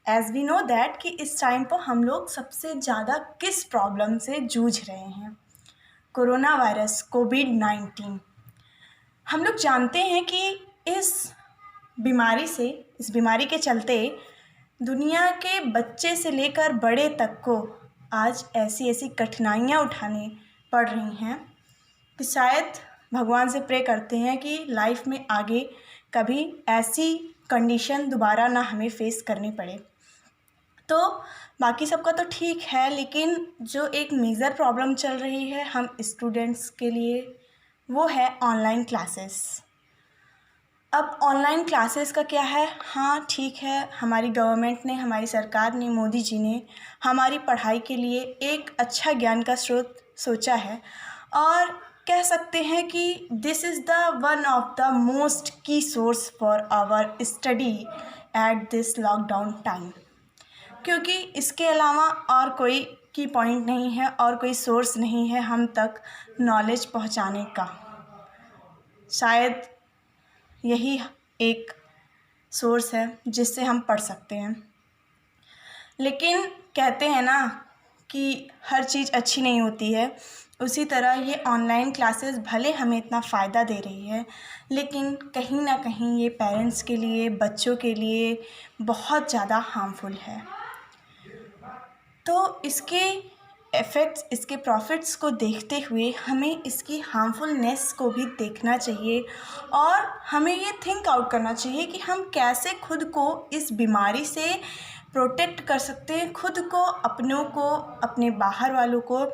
As we know that कि इस time पर हम लोग सबसे ज़्यादा किस प्रॉब्लम से जूझ रहे हैं। कोरोना वायरस कोविड-19। हम लोग जानते हैं कि इस इस बीमारी के चलते दुनिया के बच्चे से लेकर बड़े तक को आज ऐसी ऐसी कठिनाइयाँ उठानी पड़ रही हैं कि शायद भगवान से प्रे करते हैं कि लाइफ में आगे कभी ऐसी कंडीशन दोबारा ना हमें फेस करनी पड़े। तो बाकी सबका तो ठीक है, लेकिन जो एक मेजर प्रॉब्लम चल रही है हम स्टूडेंट्स के लिए, वो है ऑनलाइन क्लासेस। अब ऑनलाइन क्लासेस का क्या है, हाँ ठीक है, हमारी गवर्नमेंट ने, हमारी सरकार ने, मोदी जी ने हमारी पढ़ाई के लिए एक अच्छा ज्ञान का स्रोत सोचा है और कह सकते हैं कि this is the one of the most key source for our study at this lockdown time, क्योंकि इसके अलावा और कोई की पॉइंट नहीं है और कोई सोर्स नहीं है हम तक नॉलेज पहुंचाने का। शायद यही एक सोर्स है जिससे हम पढ़ सकते हैं। लेकिन कहते हैं ना कि हर चीज़ अच्छी नहीं होती है, उसी तरह ये ऑनलाइन क्लासेस भले हमें इतना फ़ायदा दे रही है, लेकिन कहीं ना कहीं ये पेरेंट्स के लिए, बच्चों के लिए बहुत ज़्यादा हार्मफुल है। तो इसके इफ़ेक्ट्स, इसके प्रॉफिट्स को देखते हुए हमें इसकी हार्मफुलनेस को भी देखना चाहिए और हमें ये थिंक आउट करना चाहिए कि हम कैसे खुद को इस बीमारी से प्रोटेक्ट कर सकते हैं, खुद को, अपनों को, अपने बाहर वालों को।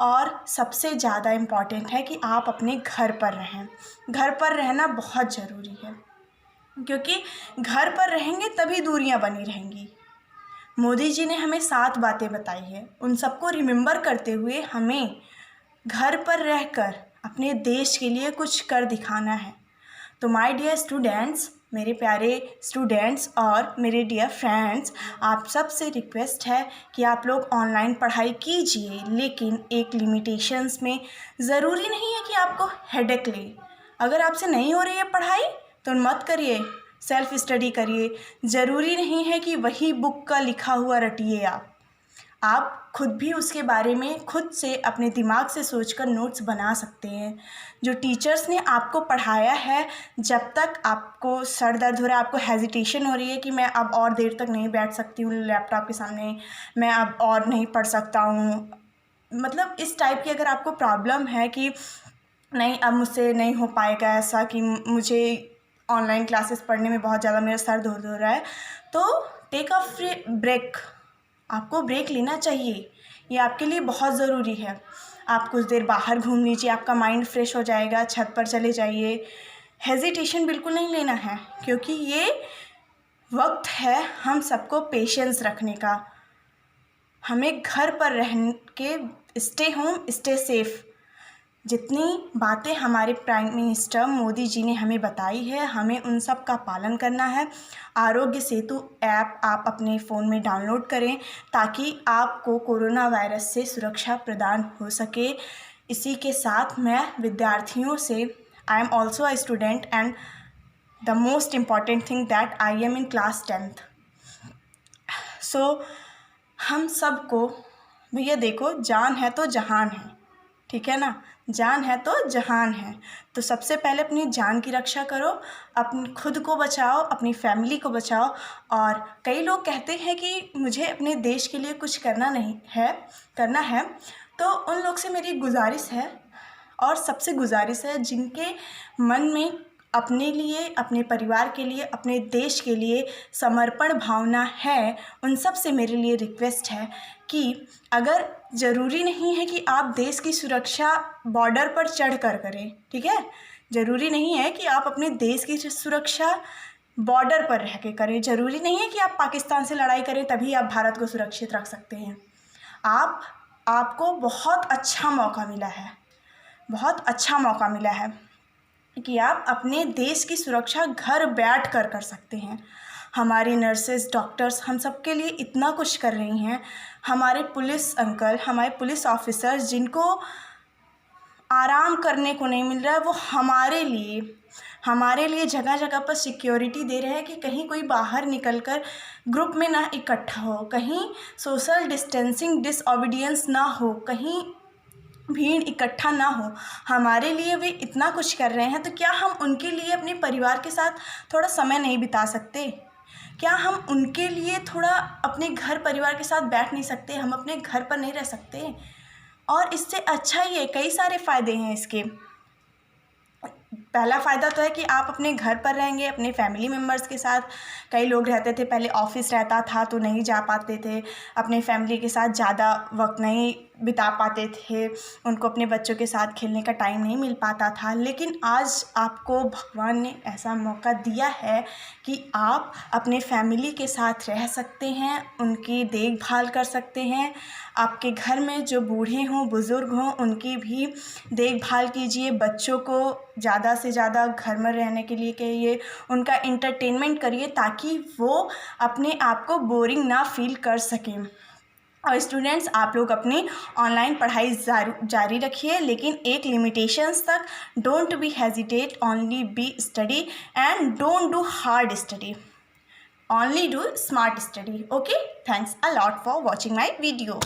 और सबसे ज़्यादा इम्पॉर्टेंट है कि आप अपने घर पर रहें। घर पर रहना बहुत ज़रूरी है, क्योंकि घर पर रहेंगे तभी दूरियां बनी रहेंगी। मोदी जी ने हमें 7 बातें बताई हैं, उन सबको रिमेंबर करते हुए हमें घर पर रहकर अपने देश के लिए कुछ कर दिखाना है। तो माय डियर स्टूडेंट्स, मेरे प्यारे स्टूडेंट्स और मेरे डियर फ्रेंड्स, आप सब से रिक्वेस्ट है कि आप लोग ऑनलाइन पढ़ाई कीजिए, लेकिन एक लिमिटेशंस में। ज़रूरी नहीं है कि आपको हेडेक ले। अगर आपसे नहीं हो रही है पढ़ाई तो मत करिए, सेल्फ स्टडी करिए। ज़रूरी नहीं है कि वही बुक का लिखा हुआ रटिए। आप खुद भी उसके बारे में खुद से अपने दिमाग से सोचकर नोट्स बना सकते हैं। जो टीचर्स ने आपको पढ़ाया है, जब तक आपको सर दर्द हो रहा है, आपको हेजिटेशन हो रही है कि मैं अब और देर तक नहीं बैठ सकती हूँ लैपटॉप के सामने, मैं अब और नहीं पढ़ सकता हूँ, मतलब इस टाइप की अगर आपको प्रॉब्लम है कि नहीं अब मुझसे नहीं हो पाएगा ऐसा, कि मुझे ऑनलाइन क्लासेस पढ़ने में बहुत ज़्यादा मेरा सर दर्द हो रहा है, तो टेक अ ब्रेक। आपको ब्रेक लेना चाहिए, ये आपके लिए बहुत ज़रूरी है। आप कुछ देर बाहर घूम लीजिए, आपका माइंड फ्रेश हो जाएगा। छत पर चले जाइए। हेजिटेशन बिल्कुल नहीं लेना है, क्योंकि ये वक्त है हम सबको पेशेंस रखने का। हमें घर पर रह के स्टे होम स्टे सेफ, जितनी बातें हमारे प्राइम मिनिस्टर मोदी जी ने हमें बताई है, हमें उन सब का पालन करना है। आरोग्य सेतु ऐप आप अपने फ़ोन में डाउनलोड करें ताकि आपको कोरोना वायरस से सुरक्षा प्रदान हो सके। इसी के साथ मैं विद्यार्थियों से, I am also a student and the most important thing that I am in class 10th। सो हम सबको, भैया देखो, जान है तो जहान है, ठीक है ना, जान है तो जहान है। तो सबसे पहले अपनी जान की रक्षा करो, अपनी खुद को बचाओ, अपनी फैमिली को बचाओ। और कई लोग कहते हैं कि मुझे अपने देश के लिए कुछ करना है, तो उन लोग से मेरी गुजारिश है और सबसे गुजारिश है जिनके मन में अपने लिए, अपने परिवार के लिए, अपने देश के लिए समर्पण भावना है, उन सब से मेरे लिए रिक्वेस्ट है कि अगर ज़रूरी नहीं है कि आप देश की सुरक्षा बॉर्डर पर चढ़ कर करें, ठीक है, ज़रूरी नहीं है कि आप अपने देश की सुरक्षा बॉर्डर पर रह के करें, ज़रूरी नहीं है कि आप पाकिस्तान से लड़ाई करें तभी आप भारत को सुरक्षित रख सकते हैं। आपको बहुत अच्छा मौका मिला है, बहुत अच्छा मौका मिला है कि आप अपने देश की सुरक्षा घर बैठ कर सकते हैं। हमारी नर्सेस, डॉक्टर्स हम सब के लिए इतना कुछ कर रही हैं। हमारे पुलिस अंकल, हमारे पुलिस ऑफिसर्स, जिनको आराम करने को नहीं मिल रहा है, वो हमारे लिए हमारे लिए जगह जगह पर सिक्योरिटी दे रहे हैं कि कहीं कोई बाहर निकलकर ग्रुप में ना इकट्ठा हो, कहीं सोशल डिस्टेंसिंग डिसओबीडियंस ना हो, कहीं भीड़ इकट्ठा ना हो। हमारे लिए वे इतना कुछ कर रहे हैं, तो क्या हम उनके लिए अपने परिवार के साथ थोड़ा समय नहीं बिता सकते? क्या हम उनके लिए थोड़ा अपने घर परिवार के साथ बैठ नहीं सकते? हम अपने घर पर नहीं रह सकते? और इससे अच्छा ये कई सारे फ़ायदे हैं इसके। पहला फ़ायदा तो है कि आप अपने घर पर रहेंगे अपने फैमिली मेम्बर्स के साथ। कई लोग रहते थे, पहले ऑफ़िस रहता था तो नहीं जा पाते थे, अपने फैमिली के साथ ज़्यादा वक्त नहीं बिता पाते थे, उनको अपने बच्चों के साथ खेलने का टाइम नहीं मिल पाता था। लेकिन आज आपको भगवान ने ऐसा मौका दिया है कि आप अपने फैमिली के साथ रह सकते हैं, उनकी देखभाल कर सकते हैं। आपके घर में जो बूढ़े हों, बुज़ुर्ग हों, उनकी भी देखभाल कीजिए। बच्चों को ज़्यादा से ज़्यादा घर में रहने के लिए कहिए, उनका एंटरटेनमेंट करिए ताकि वो अपने आप को बोरिंग ना फील कर सकें। और स्टूडेंट्स, आप लोग अपनी ऑनलाइन पढ़ाई जारी रखिए, लेकिन एक लिमिटेशंस तक। Don't be hesitate, only be study and don't do hard study, only do smart study. Okay, thanks a lot for watching my video.